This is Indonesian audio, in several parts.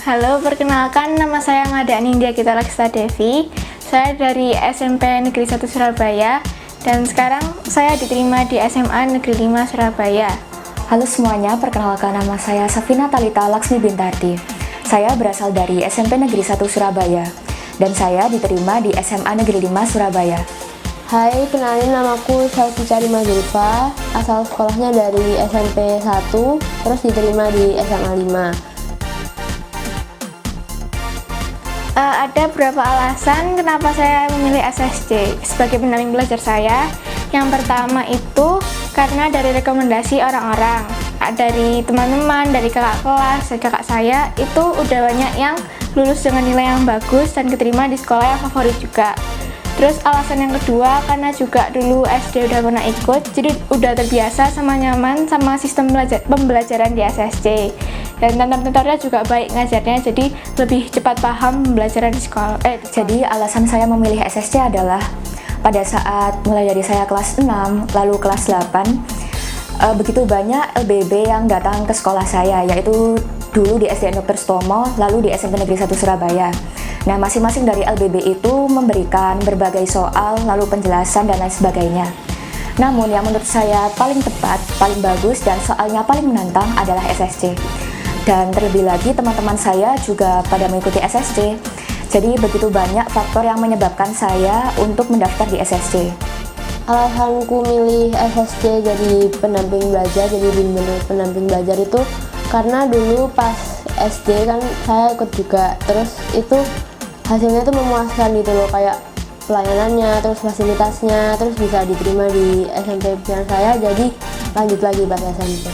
Halo, perkenalkan nama saya Ngada Nindya Gita Laksita Devi. Saya dari SMP Negeri 1 Surabaya dan sekarang saya diterima di SMA Negeri 5 Surabaya. Halo semuanya, perkenalkan nama saya Safina Talita Laksmi Bintarti. Saya berasal dari SMP Negeri 1 Surabaya dan saya diterima di SMA Negeri 5 Surabaya. Hai, kenalin namaku Selvi Karima Zulfa, asal sekolahnya dari SMP 1, terus diterima di SMA 5. Ada beberapa alasan kenapa saya memilih SSC sebagai pendamping belajar saya. Yang pertama itu karena dari rekomendasi orang-orang, dari teman-teman, dari kakak kelas, dari kakak saya, itu udah banyak yang lulus dengan nilai yang bagus dan keterima di sekolah yang favorit juga. Terus alasan yang kedua karena juga dulu SD udah pernah ikut, jadi udah terbiasa sama nyaman sama sistem pembelajaran di SSC. Dan tentor-tentornya juga baik ngajarnya, jadi lebih cepat paham pembelajaran di sekolah. Jadi alasan saya memilih SSC adalah pada saat mulai dari saya kelas 6 lalu kelas 8 begitu banyak LBB yang datang ke sekolah saya, yaitu dulu di SDN Dr. Sutomo, lalu di SMP Negeri 1 Surabaya. Nah, masing-masing dari LBB itu memberikan berbagai soal, lalu penjelasan dan lain sebagainya. Namun yang menurut saya paling tepat, paling bagus dan soalnya paling menantang adalah SSC. Dan terlebih lagi teman-teman saya juga pada mengikuti SSC. Jadi begitu banyak faktor yang menyebabkan saya untuk mendaftar di SSC. Alasanku milih SSC jadi pendamping belajar, jadi benar-benar pendamping belajar itu karena dulu pas SD kan saya ikut juga, terus itu hasilnya tuh memuaskan gitu loh, kayak pelayanannya, terus fasilitasnya, terus bisa diterima di SMP pilihan saya, jadi lanjut lagi pas SMP.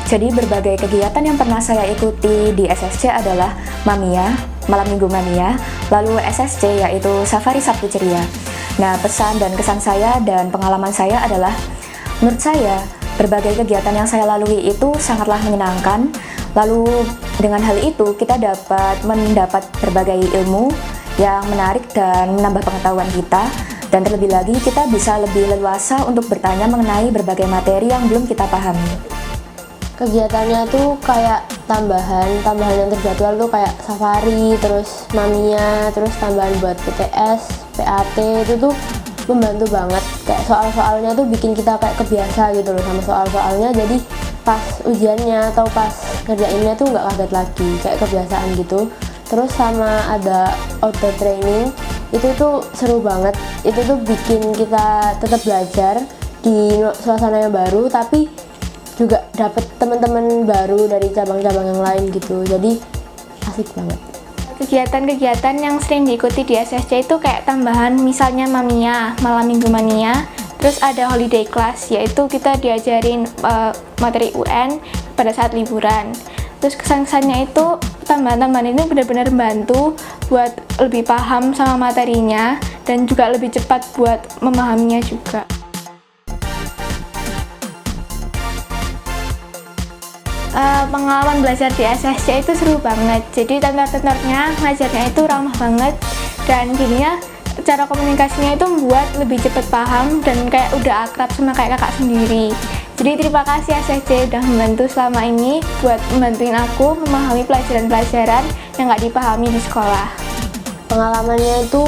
Jadi berbagai kegiatan yang pernah saya ikuti di SSC adalah Mamia, Malam Minggu Mania, lalu SSC yaitu Safari Sabtu Ceria. Nah, pesan dan kesan saya dan pengalaman saya adalah, menurut saya berbagai kegiatan yang saya lalui itu sangatlah menyenangkan. Lalu dengan hal itu kita dapat mendapat berbagai ilmu yang menarik dan menambah pengetahuan kita. Dan terlebih lagi kita bisa lebih leluasa untuk bertanya mengenai berbagai materi yang belum kita pahami. Kegiatannya tuh kayak tambahan yang terjadwal tuh kayak safari, terus Mamia, terus tambahan buat PTS, PAT, itu tuh membantu banget. Kayak soal-soalnya tuh bikin kita kayak kebiasa gitu loh sama soal-soalnya, jadi pas ujiannya atau pas ngerjainnya tuh nggak kaget lagi, kayak kebiasaan gitu. Terus sama ada outdoor training, itu tuh seru banget, itu tuh bikin kita tetap belajar di suasana yang baru, tapi juga dapet teman-teman baru dari cabang-cabang yang lain gitu, jadi asik banget. Kegiatan-kegiatan yang sering diikuti di SSC itu kayak tambahan, misalnya Mamia, Malam Minggu Mania, terus ada holiday class, yaitu kita diajarin materi UN pada saat liburan. Terus kesan-kesannya itu tambahan-tambahan ini benar-benar membantu buat lebih paham sama materinya dan juga lebih cepat buat memahaminya juga. Pengalaman belajar di SSC itu seru banget, jadi tentor-tentornya ngajarnya itu ramah banget dan jadinya cara komunikasinya itu membuat lebih cepat paham dan kayak udah akrab sama kayak kakak sendiri. Jadi terima kasih SSC udah membantu selama ini buat membantuin aku memahami pelajaran-pelajaran yang nggak dipahami di sekolah. Pengalamannya itu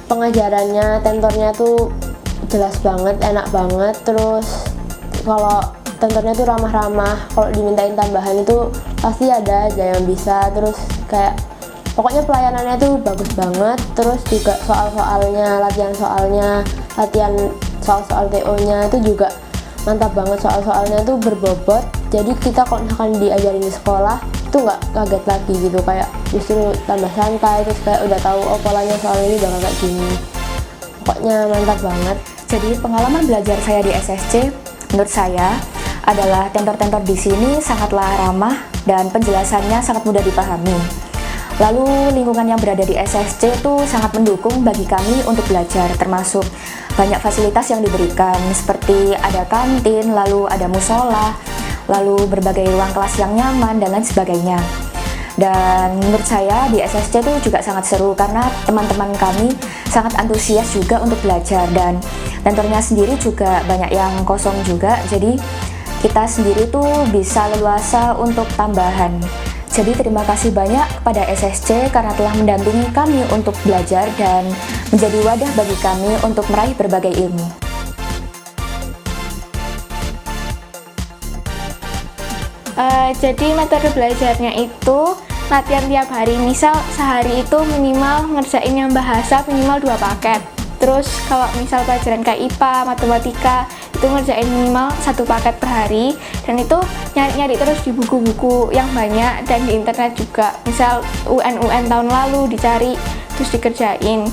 pengajarannya, tentornya tuh jelas banget, enak banget, terus kalau tentornya tuh ramah-ramah, kalau dimintain tambahan itu pasti ada aja yang bisa, terus kayak pokoknya pelayanannya tuh bagus banget, terus juga soal-soalnya, latihan soal-soal TO-nya itu juga mantap banget, soal-soalnya tuh berbobot, jadi kita kalau misalkan diajarin di sekolah itu nggak kaget lagi gitu, kayak justru tambah santai, terus kayak udah tahu oh polanya soal ini bakal kayak gini, pokoknya mantap banget. Jadi pengalaman belajar saya di SSC menurut saya adalah tentor-tentor di sini sangatlah ramah dan penjelasannya sangat mudah dipahami. Lalu lingkungan yang berada di SSC itu sangat mendukung bagi kami untuk belajar, termasuk banyak fasilitas yang diberikan seperti ada kantin, lalu ada musola, lalu berbagai ruang kelas yang nyaman dan lain sebagainya. Dan menurut saya di SSC itu juga sangat seru karena teman-teman kami sangat antusias juga untuk belajar dan tentornya sendiri juga banyak yang kosong juga, jadi kita sendiri tuh bisa leluasa untuk tambahan. Jadi terima kasih banyak kepada SSC karena telah mendampingi kami untuk belajar dan menjadi wadah bagi kami untuk meraih berbagai ilmu. Jadi metode belajarnya itu latihan tiap hari. Misal sehari itu minimal ngerjain yang bahasa minimal 2 paket. Terus kalau misal pelajaran kayak IPA, matematika itu ngerjain minimal 1 paket per hari. Dan itu nyari-nyari terus di buku-buku yang banyak dan di internet juga. Misal UN tahun lalu dicari terus dikerjain.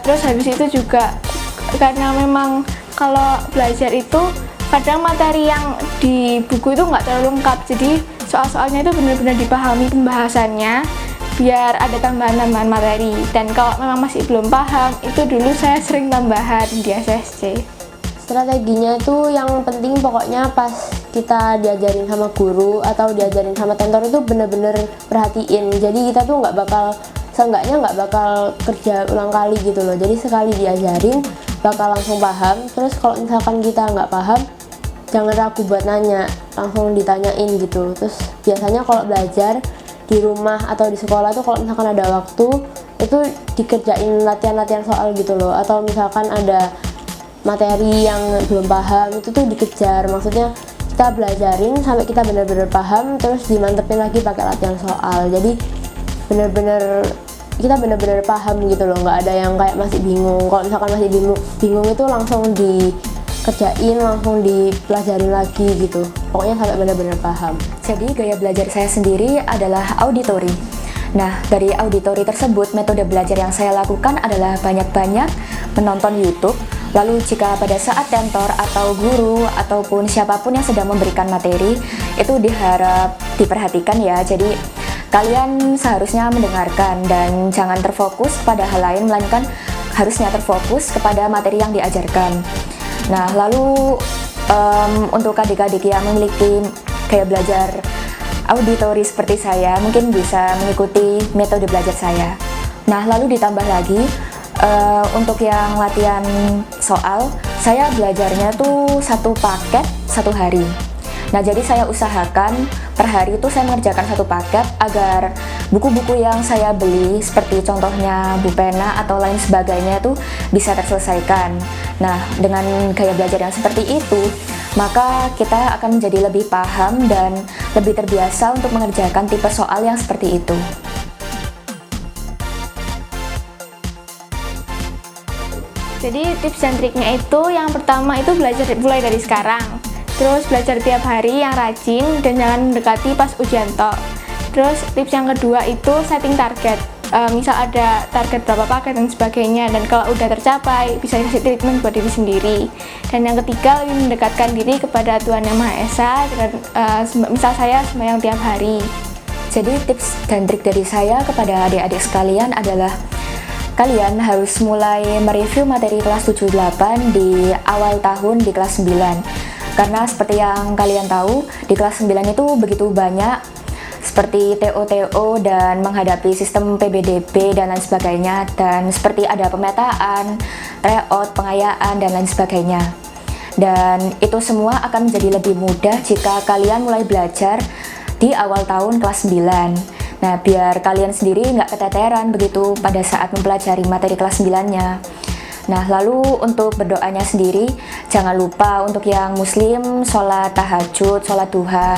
Terus habis itu juga karena memang kalau belajar itu kadang materi yang di buku itu nggak terlalu lengkap, jadi soal-soalnya itu benar-benar dipahami pembahasannya biar ada tambahan-tambahan materi. Dan kalau memang masih belum paham, itu dulu saya sering tambahan di SSC. Strateginya tuh yang penting pokoknya pas kita diajarin sama guru atau diajarin sama tentor itu bener-bener perhatiin. Jadi kita tuh seenggaknya nggak bakal kerja ulang kali gitu loh. Jadi sekali diajarin bakal langsung paham. Terus kalau misalkan kita nggak paham, jangan ragu buat nanya, langsung ditanyain gitu. Terus biasanya kalau belajar di rumah atau di sekolah tuh kalau misalkan ada waktu itu dikerjain latihan-latihan soal gitu loh. Atau misalkan ada materi yang belum paham itu tuh dikejar, maksudnya kita belajarin sampai kita benar-benar paham terus dimantepin lagi pakai latihan soal. Jadi kita benar-benar paham gitu loh, nggak ada yang kayak masih bingung. Kalau misalkan masih bingung itu langsung dikerjain, langsung dipelajarin lagi gitu, pokoknya sampai benar-benar paham. Jadi gaya belajar saya sendiri adalah auditori. Nah, dari auditori tersebut metode belajar yang saya lakukan adalah banyak-banyak menonton YouTube. Lalu jika pada saat tentor atau guru ataupun siapapun yang sedang memberikan materi, itu diharap diperhatikan ya. Jadi kalian seharusnya mendengarkan dan jangan terfokus pada hal lain, melainkan harusnya terfokus kepada materi yang diajarkan. Nah, lalu untuk adik-adik yang memiliki gaya belajar auditori seperti saya, mungkin bisa mengikuti metode belajar saya. Nah, lalu ditambah lagi, untuk yang latihan soal, saya belajarnya tuh 1 paket 1 hari. Nah, jadi saya usahakan per hari itu saya mengerjakan 1 paket agar buku-buku yang saya beli seperti contohnya buku pena atau lain sebagainya itu bisa terselesaikan. Nah, dengan gaya belajar yang seperti itu, maka kita akan menjadi lebih paham dan lebih terbiasa untuk mengerjakan tipe soal yang seperti itu. Jadi tips dan triknya itu yang pertama itu belajar mulai dari sekarang. Terus belajar tiap hari yang rajin dan jangan mendekati pas ujian tok. Terus tips yang kedua itu setting target. Misal ada target berapa paket dan sebagainya, dan kalau udah tercapai bisa kasih treatment buat diri sendiri. Dan yang ketiga lebih mendekatkan diri kepada Tuhan Yang Maha Esa dengan misal saya sembahyang tiap hari. Jadi tips dan trik dari saya kepada adik-adik sekalian adalah kalian harus mulai mereview materi kelas 7-8 di awal tahun di kelas 9. Karena seperti yang kalian tahu, di kelas 9 itu begitu banyak seperti TO-TO dan menghadapi sistem PBDB dan lain sebagainya, dan seperti ada pemetaan, tryout, pengayaan dan lain sebagainya. Dan itu semua akan menjadi lebih mudah jika kalian mulai belajar di awal tahun kelas 9. Nah, biar kalian sendiri nggak keteteran begitu pada saat mempelajari materi kelas 9-nya. Nah, lalu untuk berdoanya sendiri, jangan lupa untuk yang muslim, sholat tahajud, sholat duha,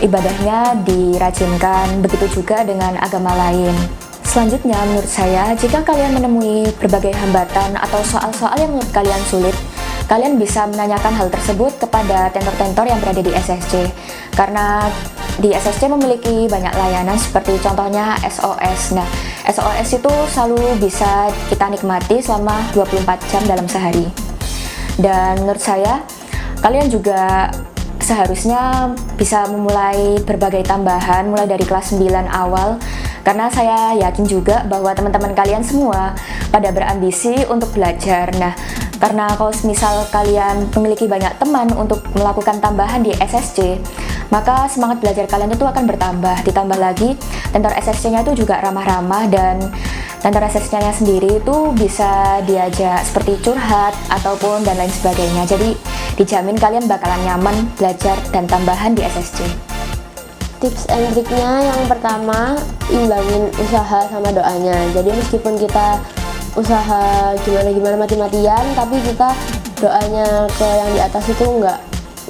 ibadahnya dirajinkan, begitu juga dengan agama lain. Selanjutnya, menurut saya, jika kalian menemui berbagai hambatan atau soal-soal yang menurut kalian sulit, kalian bisa menanyakan hal tersebut kepada tentor-tentor yang berada di SSC. Karena di SSC memiliki banyak layanan seperti contohnya SOS. Nah, SOS itu selalu bisa kita nikmati selama 24 jam dalam sehari. Dan menurut saya, kalian juga seharusnya bisa memulai berbagai tambahan mulai dari kelas 9 awal, karena saya yakin juga bahwa teman-teman kalian semua pada berambisi untuk belajar. Nah, karena kalau misal kalian memiliki banyak teman untuk melakukan tambahan di SSC, maka semangat belajar kalian itu akan bertambah. Ditambah lagi, tentor SSC-nya itu juga ramah-ramah dan Tentor SSC-nya sendiri itu bisa diajak seperti curhat ataupun dan lain sebagainya. Jadi dijamin kalian bakalan nyaman belajar dan tambahan di SSC. Tips and triknya yang pertama, imbangin usaha sama doanya. Jadi meskipun kita usaha gimana mati-matian, tapi kita doanya ke yang di atas itu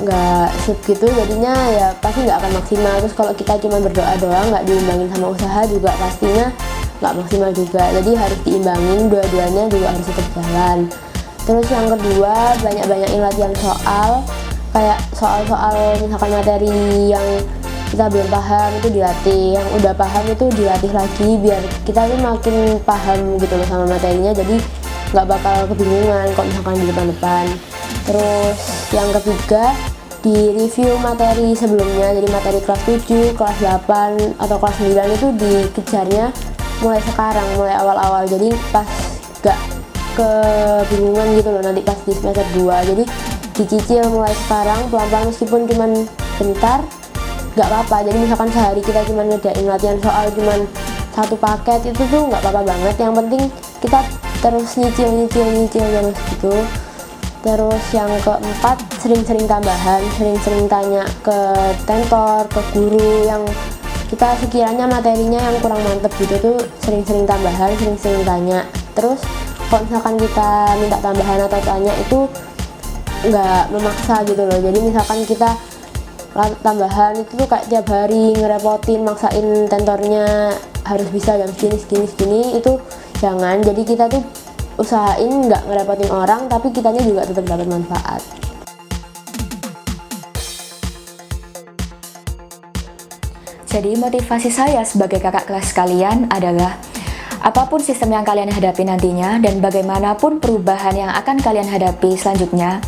nggak sip gitu, jadinya ya pasti nggak akan maksimal. Terus kalau kita cuma berdoa doang nggak diimbangin sama usaha juga pastinya nggak maksimal juga. Jadi harus diimbangin, dua-duanya juga harus tetap jalan. Terus yang kedua, banyak-banyakin latihan soal, kayak soal-soal misalkan materi yang kita belum paham itu dilatih, yang udah paham itu dilatih lagi biar kita tuh makin paham gitu loh sama materinya, jadi nggak bakal kebingungan kalau misalkan di depan-depan. Terus yang ketiga, di review materi sebelumnya, jadi materi kelas 7, kelas 8, atau kelas 9 itu dikejarnya mulai sekarang, mulai awal-awal, jadi pas gak kebingungan gitu loh nanti pas di semester 2. Jadi dicicil mulai sekarang pelan-pelan, meskipun cuman bentar gak apa-apa. Jadi misalkan sehari kita cuman ngerjain latihan soal cuman satu paket, itu tuh gak apa-apa banget. Yang penting kita terus nyicil terus gitu. Terus yang keempat, sering-sering tambahan, sering-sering tanya ke tentor, ke guru yang kita sekiranya materinya yang kurang mantep gitu tuh, sering-sering tambahan, sering-sering tanya. Terus kalau misalkan kita minta tambahan atau tanya itu nggak memaksa gitu loh. Jadi misalkan kita tambahan itu tuh kayak tiap hari ngerepotin, maksain tentornya harus bisa jam segini, itu jangan. Jadi kita tuh usahain nggak ngerepotin orang, tapi kitanya juga tetap dapat manfaat. Jadi motivasi saya sebagai kakak kelas kalian adalah apapun sistem yang kalian hadapi nantinya dan bagaimanapun perubahan yang akan kalian hadapi selanjutnya,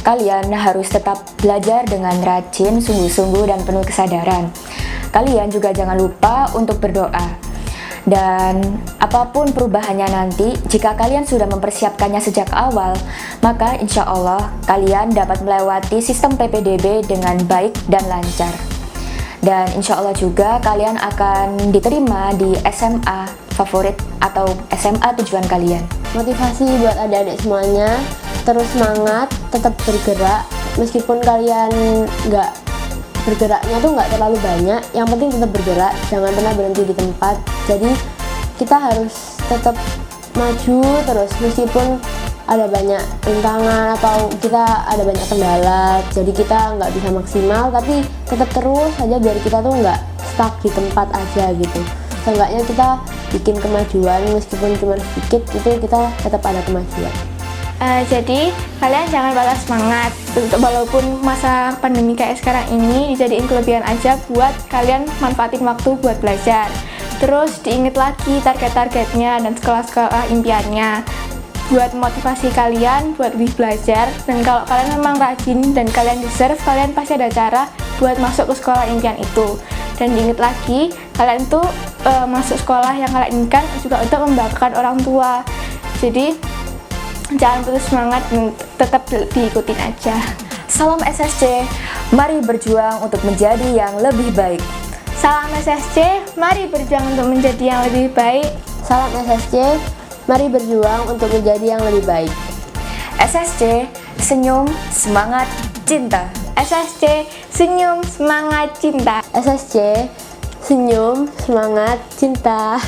kalian harus tetap belajar dengan rajin, sungguh-sungguh, dan penuh kesadaran. Kalian juga jangan lupa untuk berdoa. Dan apapun perubahannya nanti, jika kalian sudah mempersiapkannya sejak awal, maka insya Allah kalian dapat melewati sistem PPDB dengan baik dan lancar. Dan insya Allah juga kalian akan diterima di SMA favorit atau SMA tujuan kalian. Motivasi buat adik-adik semuanya, terus semangat, tetap bergerak. Meskipun kalian nggak bergeraknya tuh nggak terlalu banyak, yang penting tetap bergerak, jangan pernah berhenti di tempat. Jadi kita harus tetap maju terus meskipun ada banyak rintangan atau kita ada banyak kendala, jadi kita nggak bisa maksimal, tapi tetap terus aja biar kita tuh nggak stuck di tempat aja gitu. Seenggaknya kita bikin kemajuan meskipun cuma sedikit, itu kita tetap ada kemajuan. Jadi kalian jangan patah semangat, walaupun masa pandemi kayak sekarang ini dijadiin kelebihan aja buat kalian manfaatin waktu buat belajar. Terus diinget lagi target-targetnya dan sekolah-sekolah impiannya buat motivasi kalian buat lebih belajar. Dan kalau kalian memang rajin dan kalian deserve, kalian pasti ada cara buat masuk ke sekolah impian itu. Dan diinget lagi, kalian tuh masuk sekolah yang kalian inginkan juga untuk membanggakan orang tua. Jadi jangan putus semangat dan tetap diikutin aja. Salam SSC, mari berjuang untuk menjadi yang lebih baik. Salam SSC, mari berjuang untuk menjadi yang lebih baik. Salam SSC, mari berjuang untuk menjadi yang lebih baik. SSC, senyum, semangat, cinta. SSC, senyum, semangat, cinta. SSC, senyum, semangat, cinta.